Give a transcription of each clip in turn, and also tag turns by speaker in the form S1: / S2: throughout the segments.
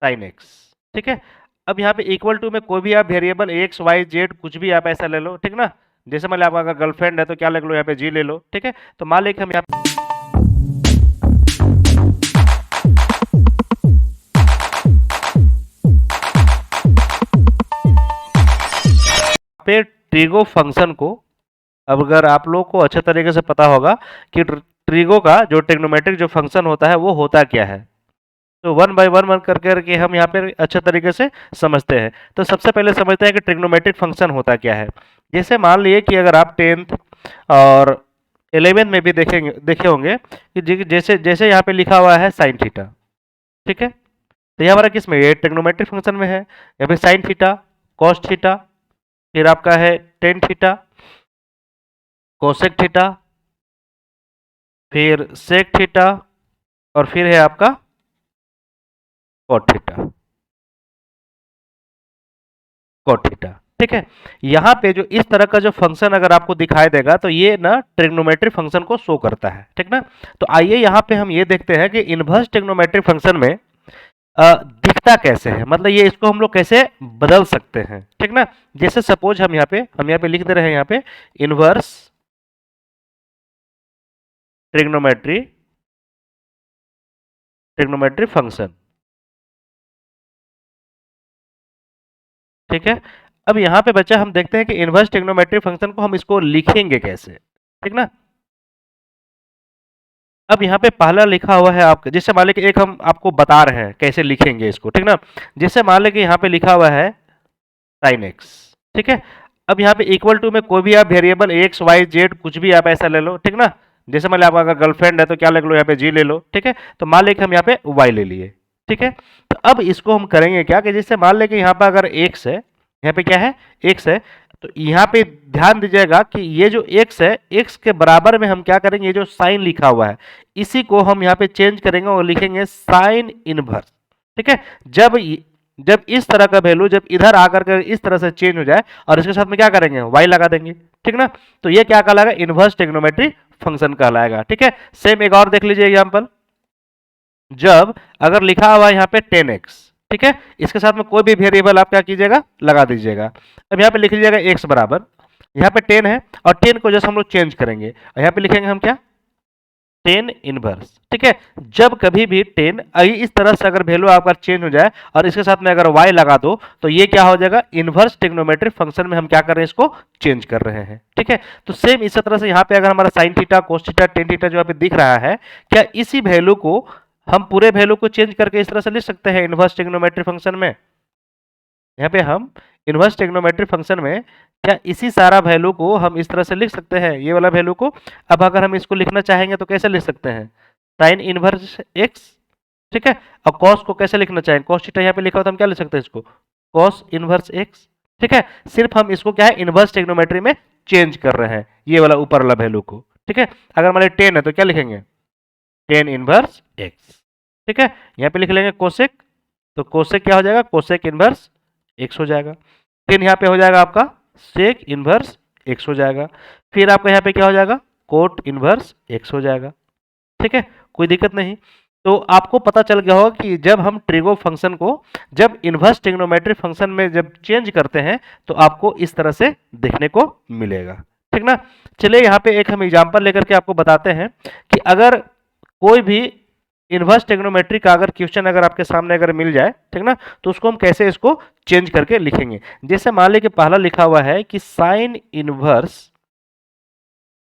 S1: Sine x. ठीक है, अब यहाँ पे इक्वल टू में कोई भी आप वेरिएबल एक्स वाई जेड कुछ भी आप ऐसा ले लो, ठीक ना। जैसे मान लो आपका अगर गर्लफ्रेंड है तो क्या ले लो, यहाँ पे जी ले लो। ठीक है, तो मान लीजिए हम यहाँ पे ट्रिगो फंक्शन को, अब अगर आप लोग को अच्छे तरीके से पता होगा कि ट्रिगो का जो ट्रिग्नोमेट्रिक जो फंक्शन होता है वो होता क्या है, तो वन बाय वन कर करके हम यहाँ पे अच्छे तरीके से समझते हैं। तो सबसे पहले समझते हैं कि ट्रिग्नोमेट्रिक फंक्शन होता क्या है। जैसे मान लिए कि अगर आप 10th और 11th में भी देखे होंगे कि जैसे जैसे यहाँ पे लिखा हुआ है साइन थीटा। ठीक है, तो ये हमारा किस में, ये ट्रिग्नोमेट्रिक फंक्शन में है। यहाँ पे साइन थीटा, कॉस थीटा, फिर आपका है टेन थीटा, कोसेक थीटा, फिर सेक थीटा, और फिर है आपका कॉट थीटा, कॉट थीटा। ठीक है, यहाँ पे जो इस तरह का जो फंक्शन अगर आपको दिखाई देगा तो ये ना ट्रिग्नोमेट्रिक फंक्शन को शो करता है। ठीक ना, तो आइए यहाँ पे हम ये देखते हैं कि इनवर्स ट्रिग्नोमेट्रिक फंक्शन में दिखता कैसे है, मतलब ये इसको हम लोग कैसे बदल सकते हैं। ठीक ना, जैसे सपोज हम यहाँ पे लिख दे रहे हैं यहाँ पे इनवर्स ट्रिग्नोमेट्री ट्रिग्नोमेट्रिक फंक्शन। ठीक है, अब यहाँ पे बच्चा हम देखते हैं कि इनवर्स ट्रिग्नोमेट्रिक फंक्शन को हम इसको लिखेंगे कैसे। ठीक ना, अब यहाँ पे पहला लिखा हुआ है आपका, जैसे मान लीजिए एक हम आपको बता रहे हैं कैसे लिखेंगे इसको। ठीक ना, जैसे मान लीजिए यहाँ पे लिखा हुआ है साइन एक्स। ठीक है, अब यहाँ पे इक्वल टू में कोई भी आप वेरिएबल एक्स वाई जेड कुछ भी आप ऐसा ले लो। ठीक ना, जैसे मान लीजिए आपका अगर गर्लफ्रेंड है तो क्या ले लो, यहाँ पे जी ले लो। ठीक है, तो मान लीजिए हम यहाँ पे वाई ले लिए। ठीक है, तो अब इसको हम करेंगे क्या कि जैसे मान लें कि यहाँ पे अगर एक्स है, यहाँ पे क्या है, एक्स है, तो यहाँ पे ध्यान दीजिएगा कि ये जो x है, x के बराबर में हम क्या करेंगे, ये जो साइन लिखा हुआ है इसी को हम यहाँ पे चेंज करेंगे और लिखेंगे साइन इनवर्स। ठीक है, जब इस तरह का वैल्यू जब इधर आकर के इस तरह से चेंज हो जाए और इसके साथ में क्या करेंगे, y लगा देंगे। ठीक ना, तो ये क्या कहलाएगा, इनवर्स ट्रिग्नोमेट्री फंक्शन कहलाएगा। ठीक है, सेम एक और देख लीजिए एग्जाम्पल, जब अगर लिखा हुआ है यहाँ पे 10x, ठीक है, इसके साथ में कोई भी वेरिएबल आप क्या कीजिएगा, लगा दीजिएगा। अब यहाँ पे लिख लीजिएगा x बराबर, यहाँ पे 10 है और 10 को जैसे हम लोग चेंज करेंगे और यहाँ पे लिखेंगे हम क्या, 10 इनवर्स। ठीक है, जब कभी भी 10 इस तरह से अगर वैल्यू आपका चेंज हो जाए और इसके साथ में अगर y लगा दो तो ये क्या हो जाएगा, इनवर्स ट्रिग्नोमेट्रिक फंक्शन में हम क्या कर रहे हैं, इसको चेंज कर रहे हैं। ठीक है, तो सेम इसी तरह से यहाँ पे अगर हमारा sine theta, cos theta, tan theta जो यहाँ पे दिख रहा है, क्या इसी वैल्यू को हम पूरे वैल्यू को चेंज करके इस तरह से लिख सकते हैं इनवर्स ट्रिग्नोमेट्रिक फंक्शन में। यहाँ पे हम इनवर्स ट्रिग्नोमेट्रिक फंक्शन में क्या इसी सारा वैल्यू को हम इस तरह से लिख सकते हैं, ये वाला वैल्यू को। अब अगर हम इसको लिखना चाहेंगे तो कैसे लिख सकते हैं, साइन इनवर्स एक्स। ठीक है, और कॉस को कैसे लिखना चाहेंगे, कॉस थीटा यहाँ पे लिखा हो तो हम क्या लिख सकते हैं इसको, कॉस इनवर्स एक्स। ठीक है, सिर्फ हम इसको क्या है, इनवर्स ट्रिग्नोमेट्री में चेंज कर रहे हैं ये वाला ऊपर वाला वैल्यू को। ठीक है, अगर मान लीजिए 10 है तो क्या लिखेंगे, 10 इनवर्स एक्स। ठीक है, यहाँ पे लिख लेंगे कोसेक, तो कोसेक क्या हो जाएगा, कोसेक इनवर्स एक्स हो जाएगा। फिर यहाँ पे हो जाएगा आपका सेक इनवर्स एक्स हो जाएगा। फिर आपका यहाँ पे क्या हो जाएगा, कोट इनवर्स एक्स हो जाएगा। ठीक है, कोई दिक्कत नहीं। तो आपको पता चल गया होगा कि जब हम ट्रिगो फंक्शन को जब इनवर्स ट्रिग्नोमेट्रिक फंक्शन में जब चेंज करते हैं तो आपको इस तरह से देखने को मिलेगा। ठीक ना, चलिए यहाँ पे एक हम एग्जांपल लेकर के आपको बताते हैं कि अगर कोई भी इनवर्स ट्रिग्नोमेट्री का अगर क्वेश्चन अगर आपके सामने अगर मिल जाए, ठीक ना, तो उसको हम कैसे इसको चेंज करके लिखेंगे। जैसे मान लीजिए कि पहला लिखा हुआ है कि साइन इनवर्स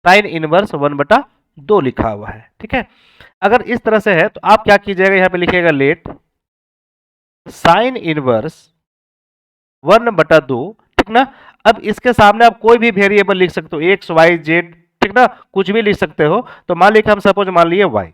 S1: 1/2 लिखा हुआ है। ठीक है, अगर इस तरह से है तो आप क्या कीजिएगा, यहाँ पे लिखिएगा लेट साइन इनवर्स 1/2। ठीक ना, अब इसके सामने आप कोई भी वेरिएबल लिख सकते हो, एक्स वाई जेड, ठीक ना, कुछ भी लिख सकते हो। तो मान लीजिए हम सपोज मान लिए वाई।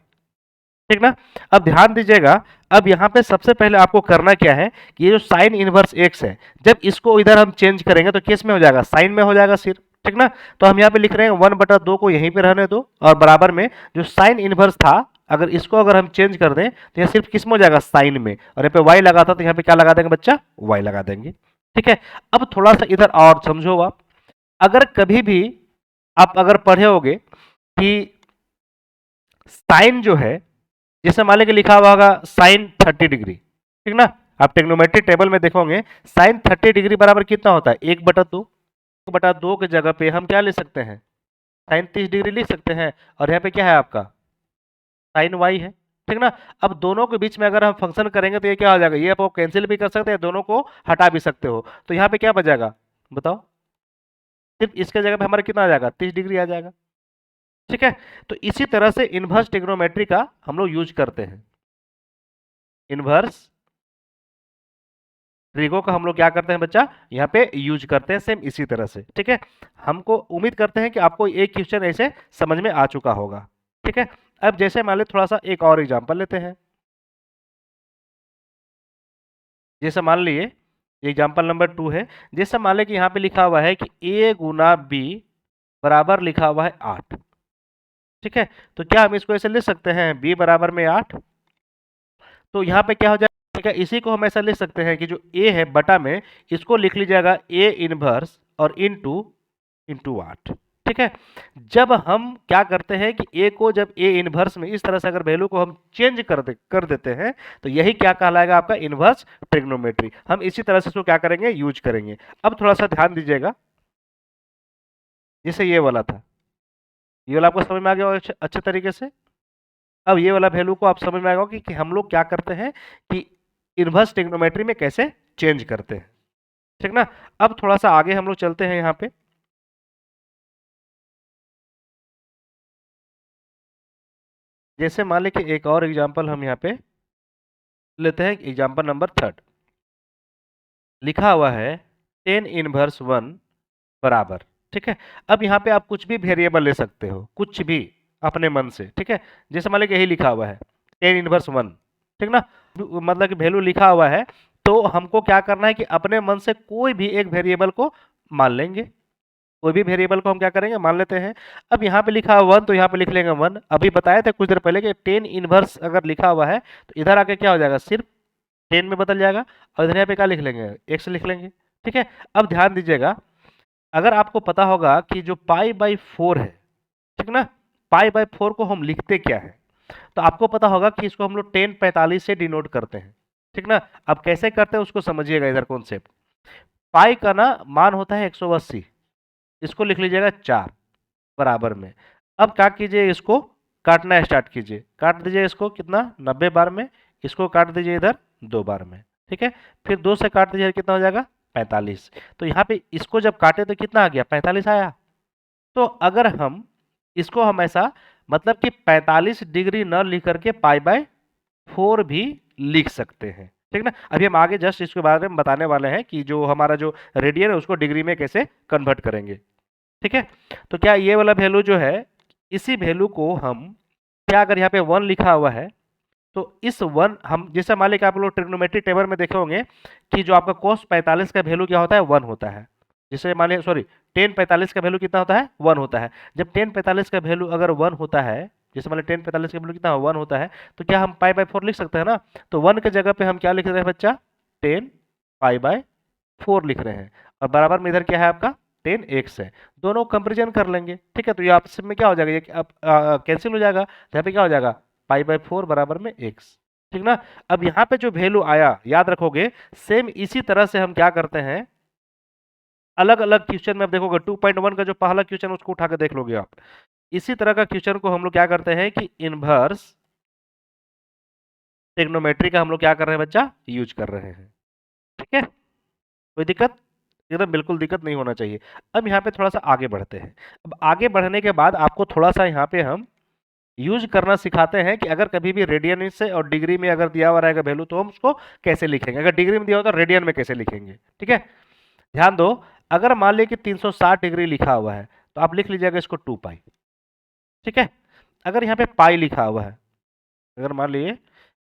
S1: ठीक ना, अब ध्यान दीजिएगा, अब यहाँ पे सबसे पहले आपको करना क्या है कि ये जो साइन इनवर्स एक्स है जब इसको इधर हम चेंज करेंगे तो किस में हो जाएगा, साइन में हो जाएगा सिर्फ। ठीक ना, तो हम यहाँ पे लिख रहे हैं 1/2 को यहीं पे रहने दो और बराबर में जो साइन इनवर्स था अगर इसको अगर हम चेंज कर दें तो यह सिर्फ किस में हो जाएगा, साइन में, और यहाँ पे वाई लगा था तो यहाँ पे क्या लगा देंगे बच्चा, वाई लगा देंगे। ठीक है, अब थोड़ा सा इधर और समझो आप, अगर कभी भी आप अगर पढ़े होगे कि साइन जो है, जैसे मान लीजिए लिखा हुआ होगा साइन 30 डिग्री, ठीक ना, आप ट्रिग्नोमेट्री टेबल में देखोगे साइन 30 डिग्री बराबर कितना होता है 1/2 की जगह पे हम क्या ले सकते हैं साइन 30 डिग्री लिख सकते हैं और यहाँ पे क्या है आपका साइन वाई है, ठीक ना। अब दोनों के बीच में अगर हम फंक्शन करेंगे तो ये क्या हो जाएगा, ये आप कैंसिल भी कर सकते हैं, दोनों को हटा भी सकते हो, तो यहाँ पे क्या बचेगा बताओ, सिर्फ इसके जगह पे हमारा कितना आ जाएगा 30 डिग्री आ जाएगा, ठीक है। तो इसी तरह से इनवर्स ट्रिग्नोमेट्री का हम लोग यूज करते हैं, इनवर्स ट्रिगो का हम लोग क्या करते हैं बच्चा यहाँ पे यूज करते हैं सेम इसी तरह से, ठीक है। हमको उम्मीद करते हैं कि आपको एक क्वेश्चन ऐसे समझ में आ चुका होगा, ठीक है। अब जैसे मान ले थोड़ा सा एक और एग्जांपल लेते हैं, जैसे मान लिए एग्जाम्पल नंबर 2 है, जैसे मान लें कि यहाँ पे लिखा हुआ है कि a गुना बी बराबर लिखा हुआ है 8, ठीक है। तो क्या हम इसको ऐसे लिख सकते हैं b बराबर में 8, तो यहाँ पे क्या हो जाएगा, इसी को हम ऐसा लिख सकते हैं कि जो a है बटा में इसको लिख लीजिएगा a इनवर्स और इनटू इंटू 8, ठीक है। जब हम क्या करते हैं कि a को जब a इनवर्स में इस तरह से अगर वैल्यू को हम चेंज कर देते हैं तो यही क्या कहलाएगा आपका इनवर्स ट्रिग्नोमेट्री। हम इसी तरह से इसको क्या करेंगे यूज करेंगे। अब थोड़ा सा ध्यान दीजिएगा, जैसे ये वाला था, ये वाला आपको समझ में आ गया होगा अच्छे तरीके से। अब ये वाला वैल्यू को आप समझ में आएगा कि हम लोग क्या करते हैं कि इनवर्स ट्रिग्नोमेट्री में कैसे चेंज करते हैं, ठीक ना। अब थोड़ा सा आगे हम लोग चलते हैं यहाँ पे, जैसे मान लें कि एक और एग्जांपल हम यहाँ पे लेते हैं, एग्जांपल नंबर 3 लिखा हुआ है 10 इनवर्स 1 बराबर, ठीक है। अब यहाँ पे आप कुछ भी वेरिएबल ले सकते हो, कुछ भी अपने मन से, ठीक है। जैसे मान लें कि यही लिखा हुआ है 10 इनवर्स 1, ठीक ना, मतलब कि वैल्यू लिखा हुआ है, तो हमको क्या करना है कि अपने मन से कोई भी एक वेरिएबल को मान लेंगे, कोई भी वेरिएबल को हम क्या करेंगे मान लेते हैं। अब यहाँ पे लिखा हुआ 1 तो यहाँ पे लिख लेंगे 1। अभी बताया था कुछ देर पहले कि 10 इनवर्स अगर लिखा हुआ है तो इधर आके क्या हो जाएगा सिर्फ 10 में बदल जाएगा और इधर यहाँ पे क्या लिख लेंगे x लिख लेंगे, ठीक है। अब ध्यान दीजिएगा, अगर आपको पता होगा कि जो पाई बाई 4 है, ठीक ना, पाई बाई 4 को हम लिखते क्या है, तो आपको पता होगा कि इसको हम लोग 1045 से डिनोट करते हैं, ठीक ना। अब कैसे करते हैं उसको समझिएगा, इधर कॉन्सेप्ट, पाई का ना मान होता है 180, इसको लिख लीजिएगा 4 बराबर में। अब क्या कीजिए, इसको काटना स्टार्ट कीजिए, काट दीजिए इसको कितना 90 बार में, इसको काट दीजिए इधर 2 बार में, ठीक है। फिर 2 से काट दीजिए कितना हो जाएगा 45। तो यहाँ पे इसको जब काटे तो कितना आ गया 45 आया। तो अगर हम इसको हम ऐसा मतलब कि 45 डिग्री न लिख करके पाई बाय 4 भी लिख सकते हैं, ठीक ना। अभी हम आगे जस्ट इसके बारे में बताने वाले हैं कि जो हमारा जो रेडियन है उसको डिग्री में कैसे कन्वर्ट करेंगे, ठीक है। तो क्या ये वाला वैल्यू जो है, इसी वैल्यू को हम क्या, अगर यहाँ पे 1 लिखा हुआ है तो इस 1 हम जैसे मान लें कि आप लोग ट्रिग्नोमेट्री टेबल में देखे होंगे कि जो आपका cos 45 का वैल्यू क्या होता है 1 होता है। जैसे मान लें सॉरी tan 45 का वैल्यू कितना होता है 1 होता है। जब tan 45 का वैल्यू अगर 1 होता है, जैसे मान लें tan 45 का वैल्यू कितना 1 होता है, तो क्या हम पाई बाय 4 लिख सकते हैं ना। तो 1 के जगह पे हम क्या लिख रहे हैं बच्चा tan पाई बाय 4 लिख रहे हैं और बराबर में इधर क्या है आपका 10x है। दोनों कंपेरिजन कर लेंगे, ठीक है। तो ये आपस में क्या हो जाएगा, ये अब कैंसिल हो जाएगा, यहाँ पे क्या हो जाएगा पाई बाय 4 बराबर में x, ठीक ना। अब यहाँ पे जो वैल्यू आया याद रखोगे, सेम इसी तरह से हम क्या करते हैं अलग अलग क्वेश्चन में आप देखोगे 2.1 का जो पहला क्वेश्चन उसको उठा के देख लोगे आप, इसी तरह का क्वेश्चन को हम लोग क्या करते हैं कि इनवर्स ट्रिग्नोमेट्री का हम लोग क्या कर रहे हैं बच्चा यूज कर रहे हैं, ठीक है। कोई दिक्कत, एकदम बिल्कुल दिक्कत नहीं होना चाहिए। अब यहाँ पे थोड़ा सा आगे बढ़ते हैं। अब आगे बढ़ने के बाद आपको थोड़ा सा यहाँ पे हम यूज करना सिखाते हैं कि अगर कभी भी रेडियन से और डिग्री में अगर दिया हुआ रहेगा वैल्यू तो हम उसको कैसे लिखेंगे, अगर डिग्री में दिया हो तो रेडियन में कैसे लिखेंगे, ठीक है। ध्यान दो, अगर मान लीजिए कि 360 डिग्री लिखा हुआ है तो आप लिख लीजिएगा इसको 2 पाई, ठीक है। अगर यहाँ पे पाई लिखा हुआ है, अगर मान लीजिए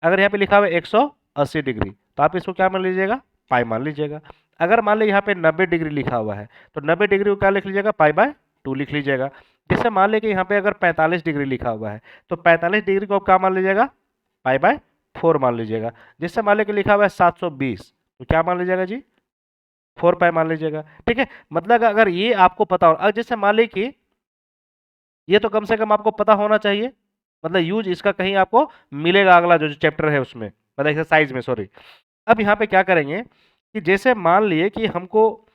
S1: अगर यहाँ पे लिखा हुआ है 180 डिग्री तो आप इसको क्या मान लीजिएगा पाई मान लीजिएगा। अगर मान लीजिए यहाँ पे 90 डिग्री लिखा हुआ है तो 90 डिग्री को क्या लिख लीजिएगा पाई बाय 2 लिख लीजिएगा। जैसे मान लीजिए कि यहाँ पे अगर 45 डिग्री लिखा हुआ है तो 45 डिग्री को आप क्या मान लीजिएगा पाई बाय 4 मान लीजिएगा। जैसे मान लीजिए कि लिखा हुआ है 720 तो क्या मान लीजिएगा जी 4 पाई मान लीजिएगा, ठीक है। मतलब अगर ये आपको पता हो, अब जैसे मान लीजिए कि ये तो कम से कम आपको पता होना चाहिए, मतलब यूज इसका कहीं आपको मिलेगा अगला जो चैप्टर है उसमें, मतलब एक्सरसाइज में सॉरी। अब यहाँ पे क्या करेंगे कि जैसे मान लिए कि हमको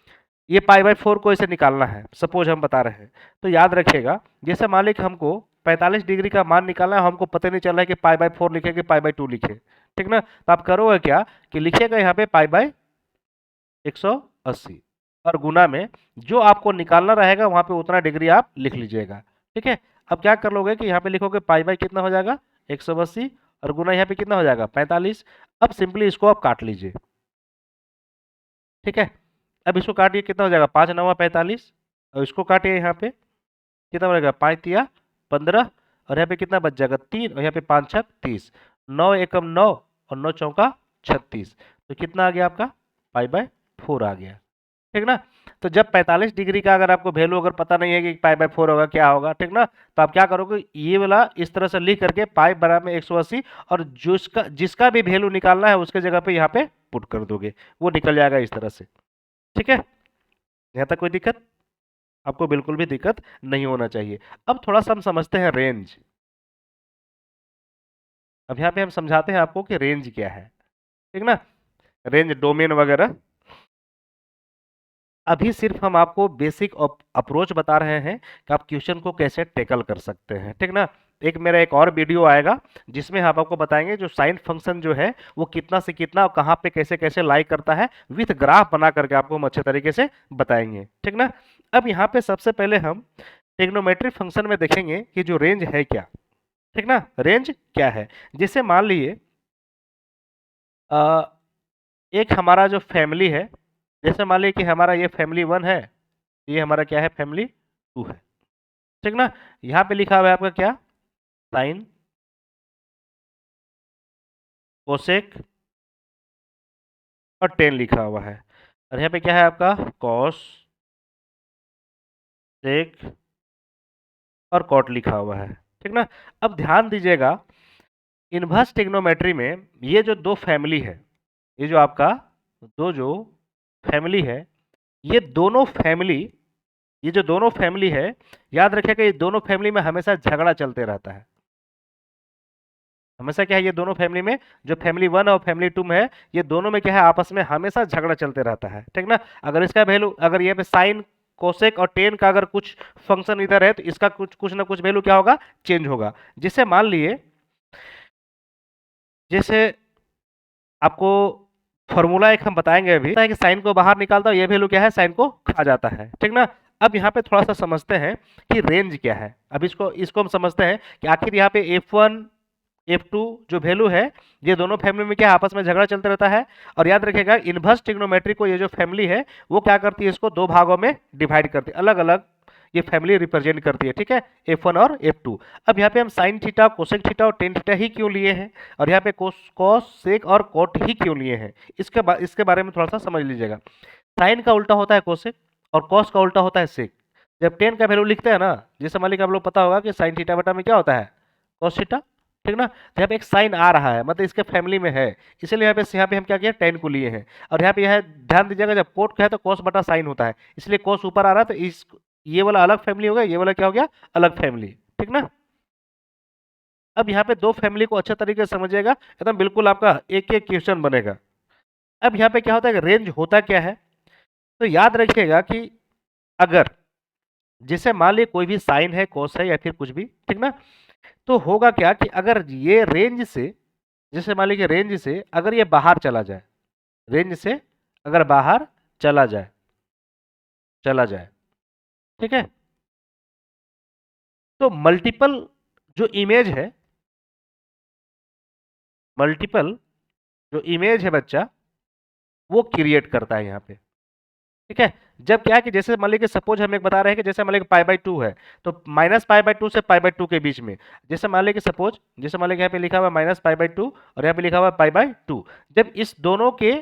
S1: ये π/4 को इसे निकालना है, सपोज हम बता रहे हैं, तो याद रखिएगा जैसे मान लीजिए कि हमको 45 डिग्री का मान निकालना है, हमको पता नहीं चल रहा है कि π/4 लिखे कि π/2 लिखे, ठीक ना। तो आप करोगे क्या कि लिखिएगा यहाँ पे π/180 और गुना में जो आपको निकालना रहेगा वहां पे उतना डिग्री आप लिख लीजिएगा, ठीक है। अब क्या कर लोगे कि यहाँ पे लिखोगे π/ कितना हो जाएगा 180 और गुना यहाँ पे कितना हो जाएगा 45। अब सिंपली इसको आप काट लीजिए, ठीक है। अब इसको काटिए, कितना हो जाएगा 5 9 45 और इसको काटिए यहाँ पे कितना बनेगा 5 तिया 15 और यहाँ पे कितना बच जाएगा 3 और यहाँ पे 5 6 30, 9 एकम 9 और 9 चौका 36, तो कितना आ गया आपका π/4 आ गया, ठीक ना। तो जब 45 डिग्री का अगर आपको वैल्यू अगर पता नहीं है कि π/4 होगा क्या होगा, ठीक ना, तो आप क्या करोगे ये वाला इस तरह से लिख करके पाई बराबर 180 और जिसका जिसका भी वैल्यू निकालना है उसके जगह पे यहाँ पे पुट कर दोगे, वो निकल जाएगा इस तरह से, ठीक है। यहाँ तक कोई दिक्कत? आपको बिल्कुल भी दिक्कत नहीं होना चाहिए। अब थोड़ा सा हम समझते हैं रेंज। अब यहाँ पे हम समझाते हैं आपको कि रेंज क्या है, ठीक ना, रेंज डोमेन वगैरह। अभी सिर्फ हम आपको बेसिक अप्रोच बता रहे हैं कि आप क्वेश्चन को कैसे टैकल कर सकते हैं, ठीक ना। एक मेरा एक और वीडियो आएगा जिसमें हम आपको बताएंगे जो साइन फंक्शन जो है वो कितना से कितना और कहाँ पे कैसे कैसे लाइक करता है, विथ ग्राफ बना करके आपको हम अच्छे तरीके से बताएंगे, ठीक ना। अब यहाँ पे सबसे पहले हम ट्रिग्नोमेट्रिक फंक्शन में देखेंगे कि जो रेंज है क्या, ठीक ना, रेंज क्या है। जैसे मान लीजिए एक हमारा जो फैमिली है, जैसे मान लीजिए कि हमारा ये फैमिली 1 है, ये हमारा क्या है फैमिली 2 है, ठीक ना। यहाँ पे लिखा हुआ है आपका क्या साइन कोसेक और टेन लिखा हुआ है और यहाँ पे क्या है आपका कॉस सेक और कॉट लिखा हुआ है, ठीक ना। अब ध्यान दीजिएगा इनवर्स ट्रिग्नोमेट्री में ये जो दो फैमिली है, ये जो आपका जो फैमिली है, ये दोनों फैमिली, ये जो दोनों फैमिली है, याद रखिएगा ये दोनों फैमिली में हमेशा झगड़ा चलते रहता है। हमेशा क्या है ये दोनों फैमिली में, जो फैमिली 1 और फैमिली 2 में है, ये दोनों में क्या है आपस में हमेशा झगड़ा चलते रहता है, ठीक ना। अगर इसका वैल्यू अगर ये पे साइन कोसेक और टेन का अगर कुछ फंक्शन इधर है तो इसका कुछ ना कुछ वैल्यू क्या होगा चेंज होगा। जैसे मान लिए जैसे आपको फॉर्मूला एक हम बताएंगे अभी कि साइन को बाहर निकालता हूं ये वैल्यू क्या है साइन को खा जाता है, ठीक ना। अब यहाँ पे थोड़ा सा समझते हैं कि रेंज क्या है। अब इसको इसको हम समझते हैं कि आखिर यहाँ पे F1 F2 जो वैल्यू है ये दोनों फैमिली में क्या आपस में झगड़ा चलता रहता है। और याद रखिएगा इनवर्स ट्रिग्नोमेट्री को ये जो फैमिली है वो क्या करती है इसको दो भागों में डिवाइड करती है, अलग अलग ये फैमिली रिप्रेजेंट करती है, ठीक है, F1 और F2। अब यहाँ पे हम साइन थीटा कोसेक थीटा और टेन थीटा ही क्यों लिए हैं और यहाँ पे कॉस सेक और कॉट ही क्यों लिए हैं, इसके बारे में थोड़ा सा समझ लीजिएगा। साइन का उल्टा होता है कोसेक और कॉस का उल्टा होता है सेक। जब टेन का वैल्यू लिखते हैं ना, जैसे मान लीजिए आप लोग पता होगा कि साइन थीटा बटा में क्या होता है कॉस थीटा, ठीक ना। तो यहाँ पे एक साइन आ रहा है मतलब इसके फैमिली में है, इसलिए यहाँ पे हम क्या किया टेन को लिए हैं। और यहाँ पे यह ध्यान दीजिएगा जब कोट का है तो कॉस बटा साइन होता है, इसलिए कॉस ऊपर आ रहा है तो इस ये वाला अलग फैमिली हो गया, ये वाला क्या हो गया अलग फैमिली, ठीक ना। अब यहाँ पे दो फैमिली को अच्छा तरीके से समझिएगा, एकदम बिल्कुल आपका एक एक क्वेश्चन बनेगा। अब यहाँ पे क्या होता है रेंज होता क्या है, तो याद रखिएगा कि अगर जैसे मान लीजिए कोई भी साइन है कोस है या फिर कुछ भी, ठीक ना, तो होगा क्या कि अगर ये रेंज से, जैसे मान लीजिए रेंज से अगर ये बाहर चला जाए, रेंज से अगर बाहर चला जाए ठीक है, तो मल्टीपल जो इमेज है, मल्टीपल जो इमेज है बच्चा वो क्रिएट करता है यहाँ पे, ठीक है। जब क्या है कि जैसे मान लीजिए सपोज हम एक बता रहे हैं कि जैसे मान लीजिए π/2 है तो -π/2 से π/2 के बीच में, जैसे मान लीजिए सपोज जैसे मान लीजिए यहाँ पे लिखा हुआ है -π/2 और यहाँ पे लिखा हुआ है π/2, जब इस दोनों के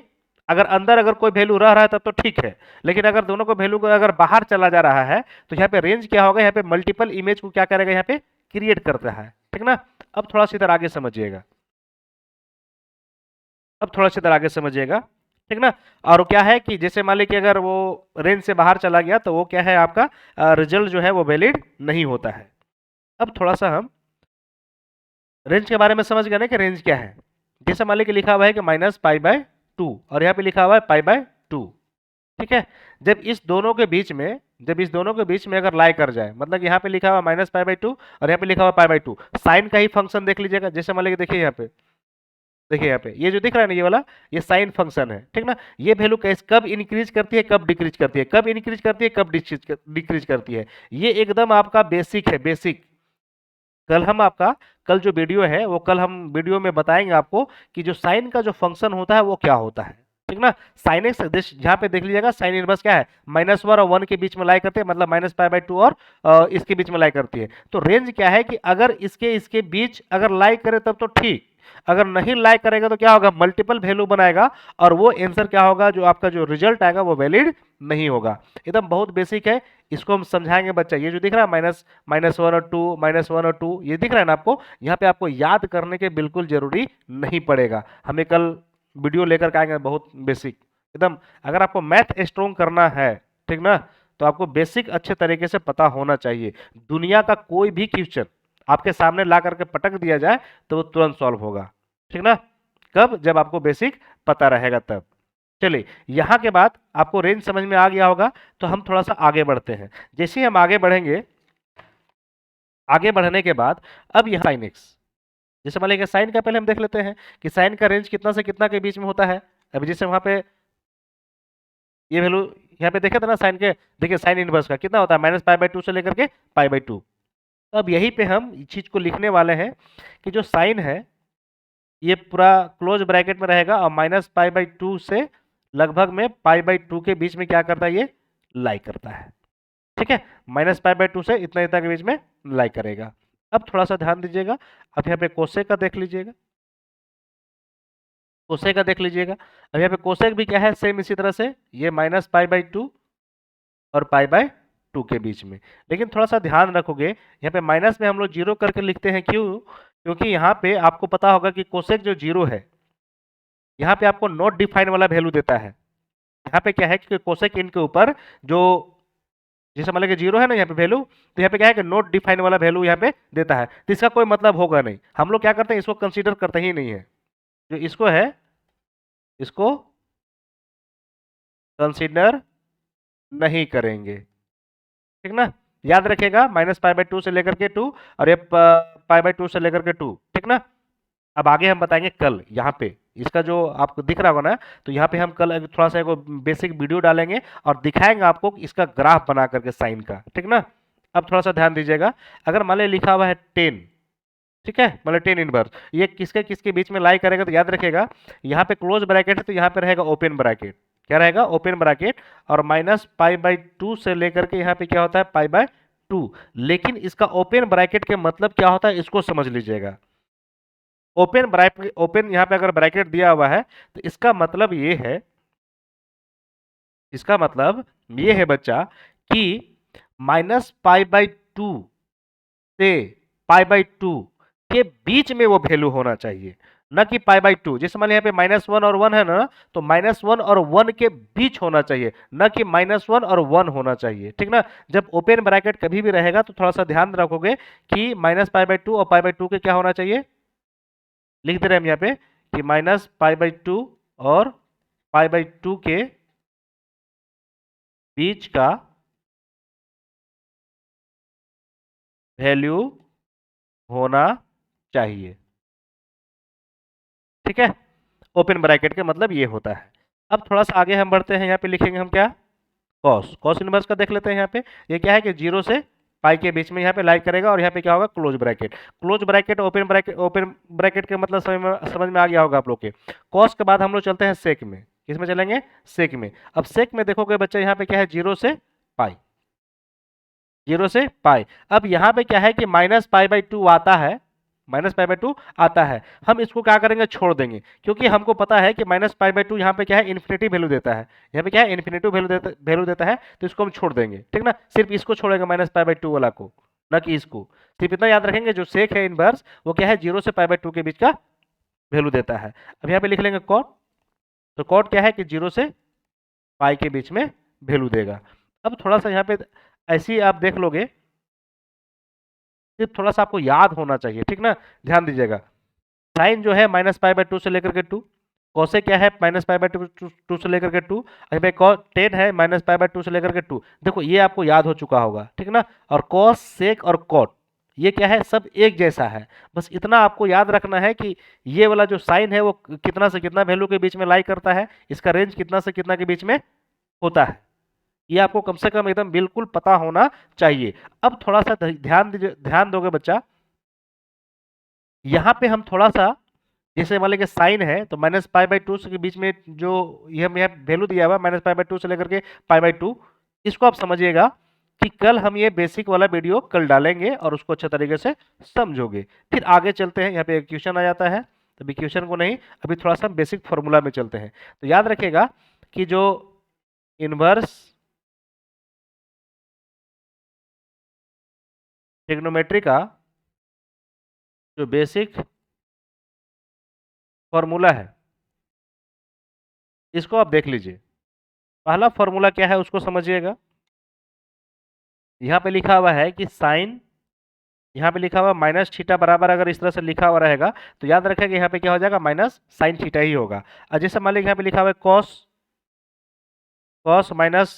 S1: अगर अंदर अगर कोई वैल्यू रह रहा है तब तो ठीक है, लेकिन अगर दोनों को वैल्यू अगर बाहर चला जा रहा है तो यहाँ पे रेंज क्या होगा, यहाँ पे मल्टीपल इमेज को क्या करेगा यहाँ पे क्रिएट करता है, ठीक ना। अब थोड़ा सा इधर आगे समझिएगा, अब थोड़ा सा इधर आगे समझिएगा, ठीक ना। और क्या है कि जैसे मान लीजिए कि अगर वो रेंज से बाहर चला गया तो वो क्या है आपका रिजल्ट जो है वो वैलिड नहीं होता है। अब थोड़ा सा हम रेंज के बारे में समझ गए ना कि रेंज क्या है। जैसे मान लीजिए कि लिखा हुआ है कि -π/2 2 और यहाँ पे लिखा हुआ है पाई बाय 2। ठीक है, जब इस दोनों के बीच में अगर लाई कर जाए, मतलब यहाँ पे लिखा हुआ माइनस पाई बाय 2 और यहाँ पे लिखा हुआ पाई बाय 2, साइन का ही फंक्शन देख लीजिएगा। जैसे मान लीजिए, देखिए यहाँ पे ये जो दिख रहा है ना, ये वाला, ये साइन फंक्शन है, ठीक ना। ये वैल्यू कैसे कब इंक्रीज करती है, कब डिक्रीज करती है, कब इंक्रीज करती है, कब डिक्रीज करती है, ये एकदम आपका बेसिक है, बेसिक। कल जो वीडियो है वो कल हम वीडियो में बताएंगे आपको कि जो साइन का जो फंक्शन होता है वो क्या होता है, ठीक ना। साइन एक्स यहाँ पे देख लीजिएगा, साइन इनवर्स क्या है, -1 और 1 के बीच में लाई करते हैं, मतलब माइनस पाई बाय 2 और इसके बीच में लाई करती है। तो रेंज क्या है कि अगर इसके बीच अगर लाई करे तब तो ठीक, अगर नहीं लाई करेगा तो क्या होगा, मल्टीपल वैल्यू बनाएगा और वो आंसर क्या होगा, जो आपका जो रिजल्ट आएगा वो वैलिड नहीं होगा। एकदम बहुत बेसिक है, इसको हम समझाएंगे बच्चा। ये जो दिख रहा है -1 और 2, -1 और 2, ये दिख रहा है ना आपको, यहाँ पे आपको याद करने के बिल्कुल जरूरी नहीं पड़ेगा। हमें कल वीडियो लेकर के आएंगे बहुत बेसिक एकदम। अगर आपको मैथ स्ट्रॉन्ग करना है, ठीक ना, तो आपको बेसिक अच्छे तरीके से पता होना चाहिए। दुनिया का कोई भी क्वेश्चन आपके सामने ला करके पटक दिया जाए तो वो तुरंत सॉल्व होगा, ठीक ना। कब, जब आपको बेसिक पता रहेगा तब। चलिए, यहाँ के बाद आपको रेंज समझ में आ गया होगा, तो हम थोड़ा सा आगे बढ़ते हैं। जैसे ही हम आगे बढ़ेंगे, आगे बढ़ने के बाद अब यहाँ साइन एक्स, जैसे मान लीजिए साइन का पहले हम देख लेते हैं कि साइन का रेंज कितना से कितना के बीच में होता है। अभी जैसे वहां पे ये वैल्यू यहाँ पे देखे थे ना साइन के, देखिए साइन इनवर्स का कितना होता है, -π/2 से लेकर के π/2। अब यहीं पे हम इस चीज को लिखने वाले हैं कि जो साइन है ये पूरा क्लोज ब्रैकेट में रहेगा और -π/2 से लगभग में π/2 के बीच में क्या करता है, ये लाई करता है, ठीक है। -π/2 से इतना इतना के बीच में लाई करेगा। अब थोड़ा सा ध्यान दीजिएगा, अब यहाँ पे कोसेक का देख लीजिएगा, कोसेक का देख लीजिएगा। अब यहाँ पे कोसेक भी क्या है, सेम इसी तरह से, ये -π/2 और π/2 के बीच में। लेकिन थोड़ा सा ध्यान रखोगे, यहाँ पे माइनस में हम लोग जीरो करके लिखते हैं, क्यों, क्योंकि यहाँ पे आपको पता होगा कि कोसेक जो जीरो है, यहाँ पे आपको नॉट डिफाइन वाला वैल्यू देता है। यहाँ पे क्या है कि कोसेक इन के ऊपर जो, जैसे मान लीजिए जीरो है ना यहाँ पे वैल्यू, तो यहाँ पे क्या है कि नॉट डिफाइन वाला वैल्यू यहाँ पे देता है, तो इसका कोई मतलब होगा नहीं। हम लोग क्या करते हैं, इसको कंसीडर करते ही नहीं है, जो इसको है इसको कंसीडर नहीं करेंगे, ठीक ना। याद रखेगा -π/2 से लेकर के 2 और ये π/2 से लेकर के 2, ठीक ना। अब आगे हम बताएंगे कल, यहाँ पे इसका जो आपको दिख रहा होगा ना, तो यहाँ पे हम कल थोड़ा सा एक बेसिक वीडियो डालेंगे और दिखाएंगे आपको इसका ग्राफ बना करके साइन का, ठीक ना। अब थोड़ा सा ध्यान दीजिएगा, अगर मान लीजिए लिखा हुआ है 10, ठीक है, मतलब 10 इनवर्स, ये किसके किसके बीच में लाई करेगा, तो याद रखेगा यहाँ पे क्लोज ब्रैकेट है तो यहाँ पे रहेगा ओपन ब्रैकेट, क्या रहेगा, ओपन ब्रैकेट, और -π/2 से लेकर के यहाँ पे क्या होता है, π/2। लेकिन इसका ओपन ब्रैकेट के मतलब क्या होता है, इसको समझ लीजिएगा। ओपन ब्रैकेट, ओपन यहाँ पे अगर ब्रैकेट दिया हुआ है तो इसका मतलब ये है, इसका मतलब ये है बच्चा कि -π/2 से π/2 के बीच में वो वैल्यू होना चाहिए, न कि π/2। जैसे मान यहाँ पे -1 और 1 है ना, तो -1 और 1 के बीच होना चाहिए, न कि -1 और 1 होना चाहिए, ठीक ना। जब ओपन ब्रैकेट कभी भी रहेगा तो थोड़ा सा ध्यान रखोगे कि -π/2 और π/2 के क्या होना चाहिए, लिख दे रहे हैं हम यहाँ पे कि -π/2 और π/2 के बीच का वैल्यू होना चाहिए, ठीक है। ओपन ब्रैकेट के मतलब ये होता है। अब थोड़ा सा आगे हम बढ़ते हैं, यहाँ पे लिखेंगे हम क्या, कॉस, कॉस इनवर्स का देख लेते हैं। यहाँ पे ये क्या है कि 0 से पाई के बीच में यहाँ पे लाइक करेगा और यहाँ पे क्या होगा, close bracket. Close bracket, open bracket के मतलब समझ में आ गया होगा आप लोग के। कॉस के बाद हम लोग चलते हैं सेक में, किसमें चलेंगे, सेक में। अब सेक में देखोगे बच्चे, यहाँ पे क्या है, 0 से पाई, 0 से पाई। अब यहाँ पे क्या है कि -π/2 आता है, -π/2 आता है, हम इसको क्या करेंगे, छोड़ देंगे, क्योंकि हमको पता है कि -π/2 यहाँ पे क्या है, इन्फिनिटी वैल्यू देता है, यहाँ पे क्या है, इन्फिनिटी वैल्यू देता है, तो इसको हम छोड़ देंगे, ठीक ना। सिर्फ इसको छोड़ेंगे -π/2 वाला को, न कि इसको। सिर्फ इतना याद रखेंगे, जो सेक है इनवर्स वो क्या है, 0 से π/2 के बीच का वैल्यू देता है। अब यहाँ पे लिख लेंगे कॉट, तो कॉट क्या है कि 0 से पाई के बीच में वैल्यू देगा। अब थोड़ा सा यहाँ पे ऐसी आप देख लोगे, सिर्फ थोड़ा सा आपको याद होना चाहिए, ठीक ना, ध्यान दीजिएगा। साइन जो है -π/2 से लेकर के 2, कोसेक क्या है माइनस पाई बाय टू से लेकर के टू, अभी भाई कॉस टेन है माइनस पाई बाय टू से लेकर के टू। देखो ये आपको याद हो चुका होगा, ठीक ना। और कॉस सेक और कॉट ये क्या है, सब एक जैसा है। बस इतना आपको याद रखना है कि ये वाला जो साइन है वो कितना से कितना वैल्यू के बीच में लाई करता है, इसका रेंज कितना से कितना के बीच में होता है। ये आपको कम से कम एकदम बिल्कुल पता होना चाहिए। अब थोड़ा सा ध्यान दोगे बच्चा, यहाँ पे हम थोड़ा सा, जैसे मान लीजिए साइन है तो माइनस पाई बाई टू के बीच में जो ये हम यहाँ वैल्यू दिया हुआ माइनस पाई बाई टू से लेकर के पाई बाई टू, इसको आप समझिएगा कि कल हम ये बेसिक वाला वीडियो कल डालेंगे और उसको अच्छे तरीके से समझोगे। फिर आगे चलते हैं, यहाँ पे एक क्वेश्चन आ जाता है, तो अभी क्वेश्चन को नहीं, अभी थोड़ा सा बेसिक फॉर्मूला में चलते हैं। तो याद रखिएगा कि जो इनवर्स ट्रिग्नोमेट्री का जो बेसिक फॉर्मूला है इसको आप देख लीजिए। पहला फॉर्मूला क्या है उसको समझिएगा। यहाँ पे लिखा हुआ है कि साइन, यहाँ पे लिखा हुआ माइनस थीटा बराबर, अगर इस तरह से लिखा हुआ रहेगा तो याद रखेगा यहाँ पे क्या हो जाएगा, माइनस साइन थीटा ही होगा। और जैसे मान लीजिए यहाँ पे लिखा हुआ है कॉस, कॉस माइनस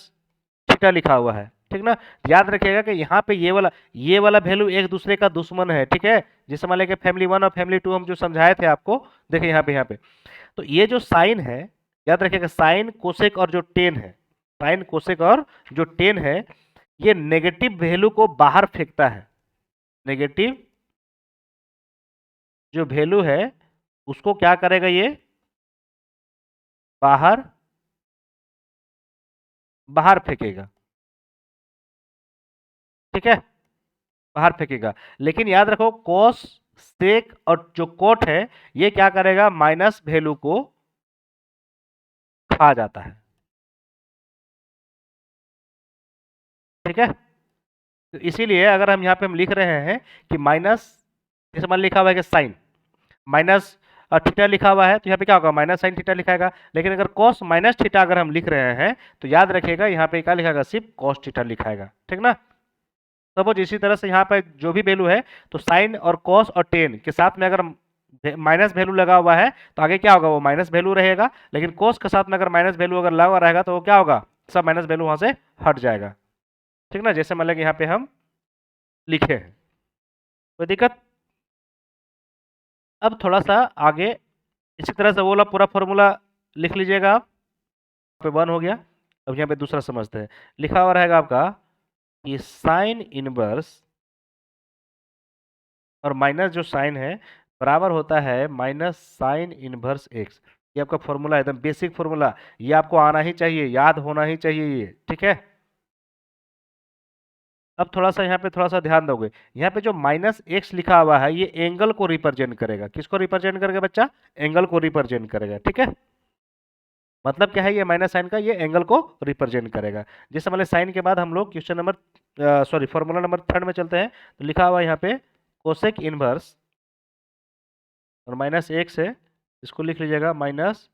S1: थीटा लिखा हुआ है, ठीक ना। याद रखिएगा कि यहाँ पे ये वाला वैल्यू एक दूसरे का दुश्मन है, ठीक है। जैसे मान लीजिए फैमिली वन और फैमिली टू हम जो समझाए थे आपको, देखिए यहाँ पे तो ये जो साइन है, याद रखिएगा साइन कोसेक और जो टेन है, साइन कोसेक और जो टेन है, ये नेगेटिव वैल्यू को बाहर फेंकता है। नेगेटिव जो वैल्यू है उसको क्या करेगा, ये बाहर बाहर फेंकेगा, ठीक है, बाहर फेंकेगा। लेकिन याद रखो कॉस सेक और जो कोट है ये क्या करेगा, माइनस वैल्यू को खा जाता है, ठीक है। तो इसीलिए अगर हम यहाँ पे हम लिख रहे हैं कि माइनस, जैसे मान लिखा हुआ है कि साइन माइनस थीटा लिखा हुआ है तो यहाँ पे क्या होगा, माइनस साइन थीटा लिखाएगा। लेकिन अगर कॉस माइनस थीटा अगर हम लिख रहे हैं तो याद रखिएगा यहाँ पे क्या लिखाएगा, सिर्फ कॉस थीटा लिखाएगा, ठीक ना। सपोज इसी तरह से यहाँ पे जो भी वैल्यू है तो साइन और कॉस और टेन के साथ में अगर माइनस वैल्यू लगा हुआ है तो आगे क्या होगा, वो माइनस वैल्यू रहेगा। लेकिन कोस के साथ में अगर माइनस वैल्यू अगर लगा हुआ रहेगा तो वो क्या होगा, सब माइनस वैल्यू वहां से हट जाएगा, ठीक ना। जैसे मान लें यहाँ पे हम लिखे हैं, कोई दिक्कत। अब थोड़ा सा आगे इसी तरह से वो वाला पूरा फॉर्मूला लिख लीजिएगा आप, पे वन हो गया। अब यहाँ पे दूसरा समझते हैं, लिखा हुआ रहेगा आपका कि साइन इनवर्स और माइनस जो साइन है बराबर होता है माइनस साइन इनवर्स एक्स। ये आपका फॉर्मूला एकदम बेसिक फॉर्मूला, ये आपको आना ही चाहिए, याद होना ही चाहिए ये, ठीक है। अब थोड़ा सा यहाँ पे थोड़ा सा ध्यान दोगे, यहाँ पे जो माइनस एक्स लिखा हुआ है ये एंगल को रिप्रेजेंट करेगा। किसको रिप्रेजेंट करेगा बच्चा, एंगल को रिप्रेजेंट करेगा, ठीक है। मतलब क्या है, ये माइनस साइन का ये एंगल को रिप्रेजेंट करेगा। जैसे मतलब साइन के बाद हम लोग question number sorry formula number third में चलते हैं। तो लिखा हुआ है यहाँ पे कोसेक इनवर्स और माइनस एक्स है, इसको लिख लीजिएगा माइनस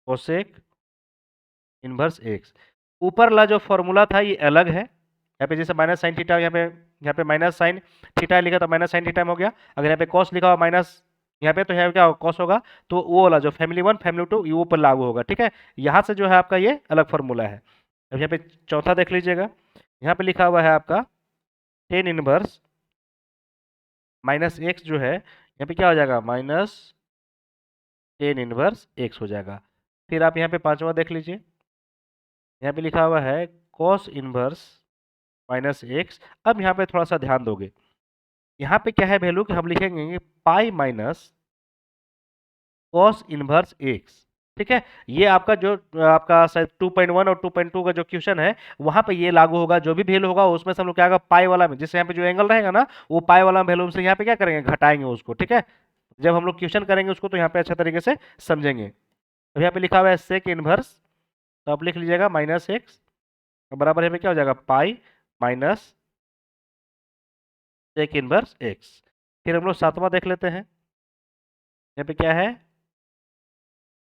S1: कोसेक इनवर्स एक्स। ऊपर वाला जो फॉर्मूला था ये अलग है, यहाँ पे जैसे माइनस साइन थीटा, यहाँ पे माइनस साइन थीटा लिखा तो माइनस साइन थीटा हो गया। अगर यहाँ पे कॉस लिखा हुआ माइनस यहाँ पे, तो यहाँ पे क्या होगा, कॉस होगा। तो वो वाला जो फैमिली वन फैमिली टू ये ऊपर लागू होगा, ठीक है। यहाँ से जो है आपका ये अलग फॉर्मूला है। अब यहाँ पे चौथा देख लीजिएगा, यहाँ पे लिखा हुआ है आपका टेन इनवर्स माइनस एक्स जो है, यहाँ पे क्या हो जाएगा, माइनस टेन इनवर्स एक्स हो जाएगा। फिर आप यहाँ पे पांचवा देख लीजिए, यहाँ पे लिखा हुआ है कॉस इनवर्स माइनस एक्स। अब यहाँ पे थोड़ा सा ध्यान दोगे, यहाँ पे क्या है वैल्यू कि हम लिखेंगे pi minus cos inverse x, ठीक है। ये आपका जो आपका शायद 2.1 और 2.2 का जो क्वेश्चन है वहां पे ये लागू होगा। जो भी वैल्यू होगा उसमें से हम लोग क्या होगा, पाई वाला में, जैसे यहाँ पे जो एंगल रहेगा ना वो पाई वाला वैल्यू से यहाँ पे क्या करेंगे, घटाएंगे उसको, ठीक है। जब हम लोग क्वेश्चन करेंगे उसको तो यहाँ पे अच्छा तरीके से समझेंगे। अब यहाँ पे लिखा हुआ है सेक इनवर्स, तो आप लिख लीजिएगा माइनस एक्स बराबर यहाँ पे क्या हो जाएगा, pi minus sec inverse x. फिर हम लोग सातवां देख लेते हैं, यहाँ पे क्या है,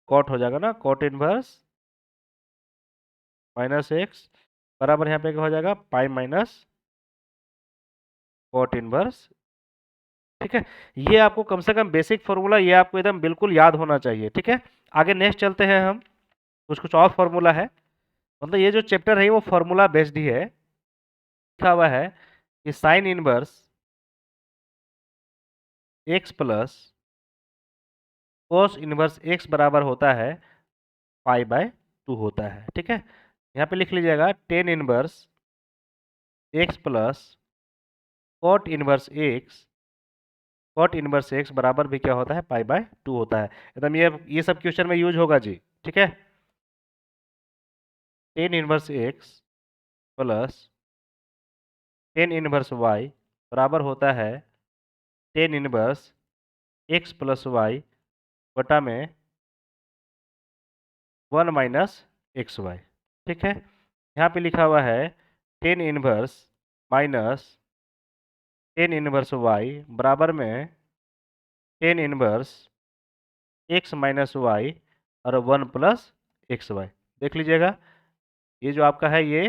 S1: कॉट हो जाएगा ना, कॉट इनवर्स माइनस एक्स बराबर यहाँ पे क्या हो जाएगा, पाई माइनस कॉट इनवर्स ठीक है, ये आपको कम से कम बेसिक फॉर्मूला ये आपको एकदम बिल्कुल याद होना चाहिए। ठीक है, आगे नेक्स्ट चलते हैं हम, कुछ कुछ और फॉर्मूला है, मतलब ये जो चैप्टर है वो फॉर्मूला बेस्ड ही है। लिखा हुआ है कि sine inverse x plus cos inverse x बराबर होता है पाई बाय 2 होता है। ठीक है, यहाँ पे लिख लीजिएगा tan inverse x plus cot inverse x, cot inverse x बराबर भी क्या होता है, पाई बाय 2 होता है। एकदम ये सब क्वेश्चन में यूज होगा जी। ठीक है, tan inverse x plus tan inverse y बराबर होता है tan inverse x plus y बटा में 1 माइनस एक्स वाई। ठीक है, यहाँ पे लिखा हुआ है tan inverse minus tan inverse y बराबर में tan inverse x minus y और 1 प्लस एक्स वाई। देख लीजिएगा, ये जो आपका है ये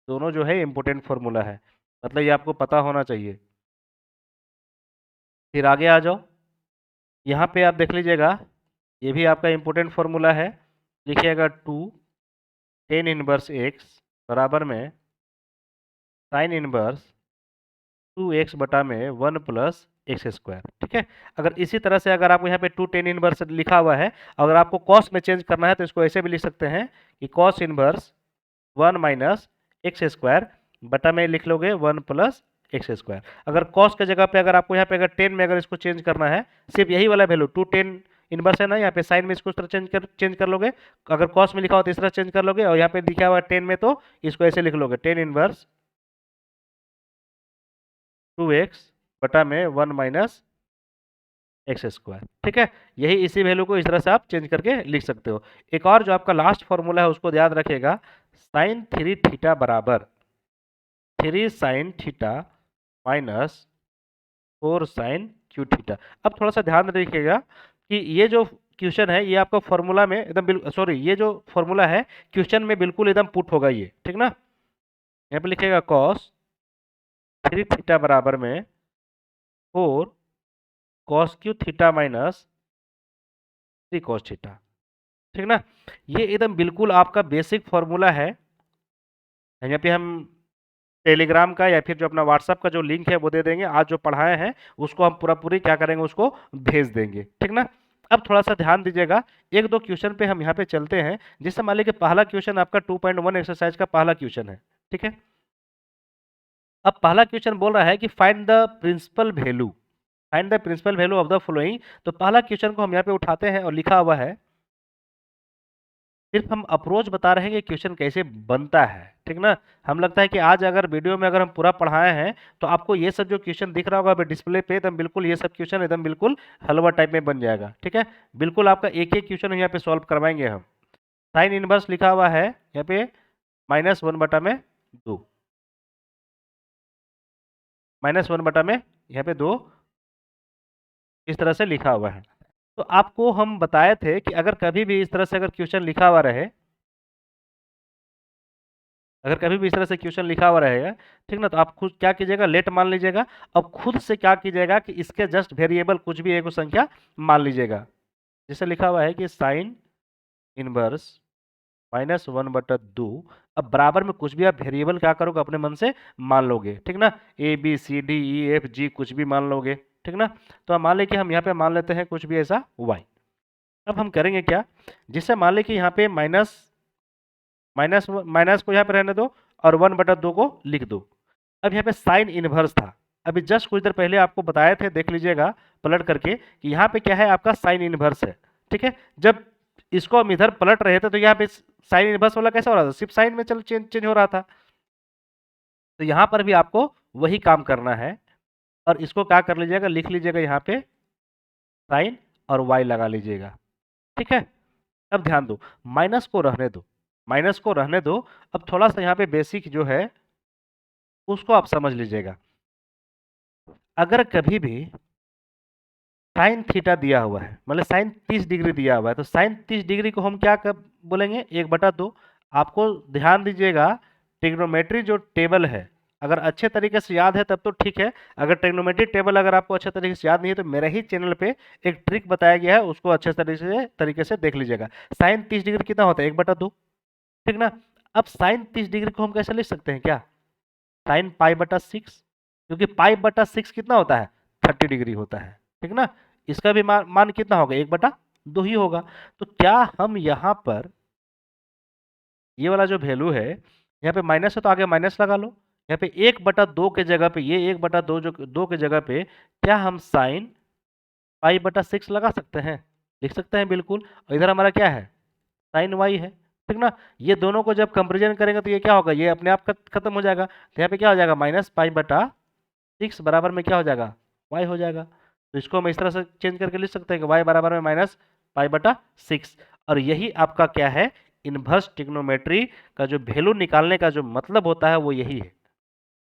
S1: दोनों जो है इम्पोर्टेंट फॉर्मूला है, मतलब ये आपको पता होना चाहिए। फिर आगे आ जाओ, यहाँ पे आप देख लीजिएगा, ये भी आपका इम्पोर्टेंट फॉर्मूला है। लिखिएगा 2 टेन इनवर्स एक्स बराबर में साइन इनवर्स 2x बटा में 1 प्लस एक्स स्क्वायर। ठीक है, अगर इसी तरह से अगर आपको यहाँ पे 2 टेन इनवर्स लिखा हुआ है, अगर आपको कॉस में चेंज करना है तो इसको ऐसे भी लिख सकते हैं कि cos inverse 1 minus x square बटा में लिख लोगे 1 प्लस एक्स स्क्वायर। अगर कॉस के जगह पे अगर आपको यहाँ पे अगर 10 में अगर इसको चेंज करना है, सिर्फ यही वाला वैल्यू 2 10 इनवर्स है ना, यहाँ पे साइन में इसको इस तरह चेंज कर लोगे। अगर कॉस में लिखा हो तो इस तरह चेंज कर लोगे, और यहाँ पे लिखा हुआ है 10 में तो इसको ऐसे लिख लोगे 10 इनवर्स 2x बटा में 1 माइनस एक्स स्क्वायर। ठीक है, यही इसी वैल्यू को इस तरह से आप चेंज करके लिख सकते हो। एक और जो आपका लास्ट फॉर्मूला है उसको याद रखिएगा, साइन 3 थीटा बराबर 3 sine theta minus 4 sine cube theta. अब थोड़ा सा ध्यान रखिएगा कि ये जो क्वेश्चन है ये आपका फॉर्मूला में एकदम सॉरी, ये जो फॉर्मूला है क्वेश्चन में बिल्कुल एकदम पुट होगा ये। ठीक ना, यहाँ पे लिखेगा कॉस 3 थीटा बराबर में 4 cos Q theta minus 3 cos theta. ठीक ना, ये एकदम बिल्कुल आपका बेसिक फॉर्मूला है। यहाँ पे हम टेलीग्राम का या फिर जो अपना व्हाट्सएप का जो लिंक है वो दे देंगे, आज जो पढ़ाए हैं उसको हम पूरा पूरी क्या करेंगे, उसको भेज देंगे। ठीक ना, अब थोड़ा सा ध्यान दीजिएगा, एक दो क्वेश्चन पे हम यहाँ पे चलते हैं। जिससे मान लीजिए पहला क्वेश्चन आपका 2.1 एक्सरसाइज का पहला क्वेश्चन है। ठीक है, अब पहला क्वेश्चन बोल रहा है कि find the principal value, find the principal value of the following. तो पहला क्वेश्चन को हम यहाँ पे उठाते हैं और लिखा हुआ है, सिर्फ हम अप्रोच बता रहे हैं कि क्वेश्चन कैसे बनता है। ठीक ना, हम लगता है कि आज अगर वीडियो में अगर हम पूरा पढ़ाए हैं तो आपको ये सब जो क्वेश्चन दिख रहा होगा डिस्प्ले पे एकदम बिल्कुल ये सब क्वेश्चन एकदम बिल्कुल हलवा टाइप में बन जाएगा। ठीक है, बिल्कुल आपका एक एक क्वेश्चन यहाँ पे सॉल्व करवाएंगे हम। साइन इनवर्स लिखा हुआ है यहाँ पे -1 बटा में 2, -1 बटा में यहाँ पे 2 इस तरह से लिखा हुआ है। तो आपको हम बताए थे कि अगर कभी भी इस तरह से अगर क्वेश्चन लिखा हुआ रहे, अगर कभी भी इस तरह से क्वेश्चन लिखा हुआ रहेगा, ठीक ना, तो आप खुद क्या कीजिएगा, लेट मान लीजिएगा। अब खुद से क्या कीजिएगा कि इसके जस्ट वेरिएबल कुछ भी एक संख्या मान लीजिएगा। जैसे लिखा हुआ है कि साइन इनवर्स -1 बटा 2, अब बराबर में कुछ भी आप वेरिएबल क्या करोगे, अपने मन से मान लोगे। ठीक ना, A B C D E F G कुछ भी मान लोगे। ठीक ना, तो मान लें कि हम यहाँ पे मान लेते हैं कुछ भी ऐसा वाई। अब हम करेंगे क्या, जिससे मान लें कि यहाँ पे माइनस माइनस माइनस को यहाँ पे रहने दो और 1 बटा 2 को लिख दो। अब यहाँ पे साइन इनवर्स था, अभी जस्ट कुछ देर पहले आपको बताए थे, देख लीजिएगा पलट करके कि यहाँ पे क्या है, आपका साइन इनवर्स है। ठीक है, जब इसको हम इधर पलट रहे थे तो यहाँ पे साइन इनवर्स वाला कैसा हो रहा था, सिर्फ साइन में चल चेंज हो रहा था। तो यहाँ पर भी आपको वही काम करना है, और इसको क्या कर लीजिएगा, लिख लीजिएगा यहाँ पे साइन और वाई लगा लीजिएगा। ठीक है, अब ध्यान दो, माइनस को रहने दो, माइनस को रहने दो। अब थोड़ा सा यहाँ पे बेसिक जो है उसको आप समझ लीजिएगा। अगर कभी भी साइन थीटा दिया हुआ है, मतलब साइन 30 डिग्री दिया हुआ है, तो साइन 30 डिग्री को हम क्या बोलेंगे, 1 बटा 2। आपको ध्यान दीजिएगा, ट्रिग्नोमेट्री जो टेबल है अगर अच्छे तरीके से याद है तब तो ठीक है, अगर ट्रिग्नोमेट्री टेबल अगर आपको अच्छे तरीके से याद नहीं है तो मेरे ही चैनल पे एक ट्रिक बताया गया है, उसको अच्छे तरीके से देख लीजिएगा। साइन 30 डिग्री कितना होता है, 1/2, ठीक ना। अब साइन 30 डिग्री को हम कैसे लिख सकते हैं, क्या साइन π/6, क्योंकि π/6 कितना होता है, 30 डिग्री होता है, ठीक ना। इसका भी मान कितना होगा, 1/2 ही होगा। तो क्या हम यहाँ पर ये वाला जो वैल्यू है, यहाँ पे माइनस है तो आगे माइनस लगा लो, यहाँ पे 1/2 के जगह पे, ये 1/2 जो 2 के जगह पे क्या हम साइन π/6 लगा सकते हैं, लिख सकते हैं बिल्कुल। और इधर हमारा क्या है, साइन y है, ठीक ना। ये दोनों को जब कंपेरिजन करेंगे तो ये क्या होगा, ये अपने आप खत्म हो जाएगा, तो यहाँ पे क्या हो जाएगा, -π/6 बराबर में क्या हो जाएगा, y हो जाएगा। तो इसको हम इस तरह से चेंज करके लिख सकते हैं कि y बराबर में -π/6। और यही आपका क्या है, इनवर्स ट्रिग्नोमेट्री का जो वैल्यू निकालने का जो मतलब होता है वो यही है,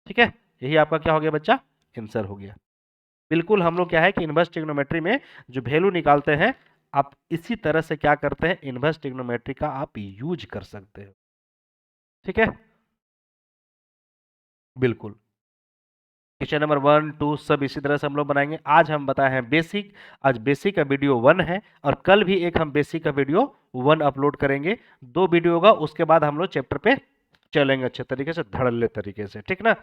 S1: ठीक है। यही आपका क्या हो गया बच्चा, आंसर हो गया। बिल्कुल हम लोग क्या है कि इनवर्स ट्रिग्नोमेट्री में जो वैल्यू निकालते हैं, आप इसी तरह से क्या करते हैं, इनवर्स ट्रिग्नोमेट्री का आप यूज कर सकते हो, ठीक है। बिल्कुल क्वेश्चन नंबर 1, 2 सब इसी तरह से हम लोग बनाएंगे। आज हम बताए हैं बेसिक, आज बेसिक का वीडियो 1 है, और कल भी एक हम बेसिक का वीडियो 1 अपलोड करेंगे। 2 वीडियो होगा, उसके बाद हम लोग चैप्टर पे चलेंगे अच्छे तरीके से, धड़ल्ले तरीके से, ठीक ना।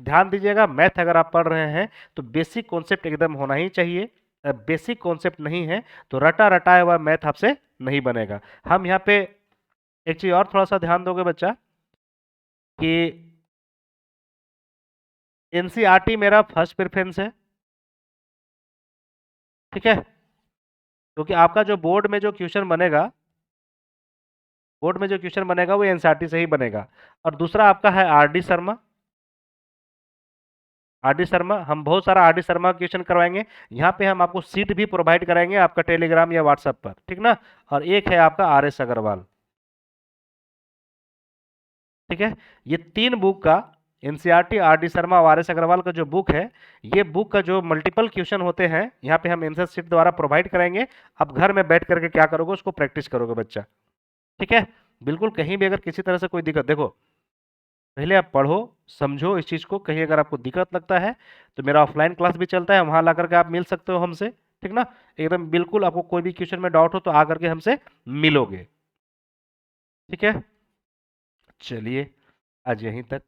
S1: ध्यान दीजिएगा, मैथ अगर आप पढ़ रहे हैं तो बेसिक कॉन्सेप्ट एकदम होना ही चाहिए। बेसिक कॉन्सेप्ट नहीं है तो रटा रटाया हुआ मैथ आपसे नहीं बनेगा। हम यहाँ पे एक चीज और थोड़ा सा ध्यान दोगे बच्चा, कि एनसीईआरटी मेरा फर्स्ट प्रेफरेंस है, ठीक है, क्योंकि आपका जो बोर्ड में जो क्वेश्चन बनेगा, बोर्ड में जो क्वेश्चन बनेगा वो एनसीईआरटी से ही बनेगा। और दूसरा आपका है आरडी शर्मा, आरडी शर्मा हम बहुत सारा आरडी शर्मा क्वेश्चन करवाएंगे। यहाँ पे हम आपको सीट भी प्रोवाइड कराएंगे आपका टेलीग्राम या व्हाट्सएप पर, ठीक ना। और एक है आपका आरएस अग्रवाल, ठीक है। ये 3 बुक का, एनसीईआरटी, आरडी शर्मा और आरएस अग्रवाल का जो बुक है, ये बुक का जो मल्टीपल क्वेश्चन होते हैं यहाँ पे हम आंसर शीट द्वारा प्रोवाइड कराएंगे। आप घर में बैठ करके क्या करोगे, उसको प्रैक्टिस करोगे बच्चा, ठीक है। बिल्कुल कहीं भी अगर किसी तरह से कोई दिक्कत, देखो पहले आप पढ़ो समझो इस चीज़ को, कहीं अगर आपको दिक्कत लगता है तो मेरा ऑफलाइन क्लास भी चलता है, वहाँ ला करके आप मिल सकते हो हमसे, ठीक ना। एकदम बिल्कुल आपको कोई भी क्वेश्चन में डाउट हो तो आ करके हमसे मिलोगे, ठीक है। चलिए आज यहीं तक।